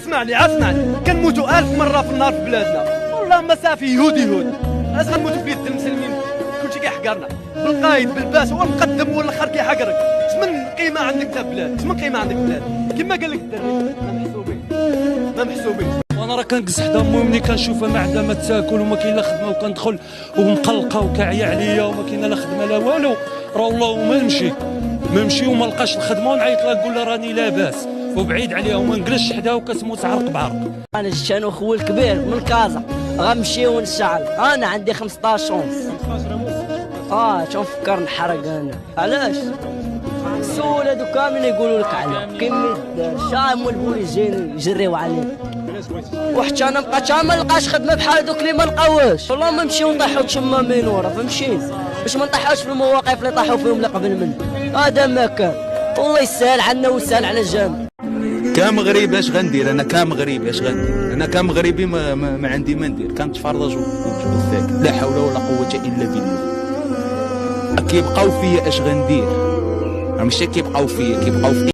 اسمعني كنموتوا 1000 مره في النار في بلادنا، والله ما صافي يهود اش غنموتوا في يد المسلمين؟ كلشي كيحقرنا بالقايد بالباس، هو المقدم هو الاخر كيحقرك. شمن قيمه عندك انت بلاد؟ شمن قيمه عندك بلاد؟ كما قال لك الدري ما محسوبين. وانا راه كنقص حدا امي ملي كنشوفها ما عندها ما تاكل وما كاين لا خدمه، وكندخل ومقلقه وكاعيه عليا وما كاين لا خدمه لا والو، راه والله ما نمشي وما لقاش الخدمه ونعيط لها نقول لها راني لاباس وبعيد عليها وما نجلسش حداها وكتموت عرق بعرق. انا جيت انا وخوي الكبير من كازا غنمشيو نشعل، انا عندي 15 ونص. تنفكر نحرق انا. علاش؟ السؤال هادو كاملين يقولوا لك عليه كيما الشام والبوليس جايين يجريو عليه، وحتى انا بقيت ما نلقاش خدمه بحال دوك اللي ما لقاوهاش. والله ما نمشيو نطيحو تما مينوره، فهمتيني؟ باش ما نطيحوش في المواقف اللي طاحوا فيهم اللي قبل منه. هذا ما كان، والله يسهل عنا ويسهل على الجامع. كمغربي اش غندير؟ انا كمغربي ما عندي ما ندير، كنتفرج وساكت. لا حول ولا قوه الا بالله. كيبقاو فيا اش غندير؟ ماشي كيبقاو فيا، كيبقاو في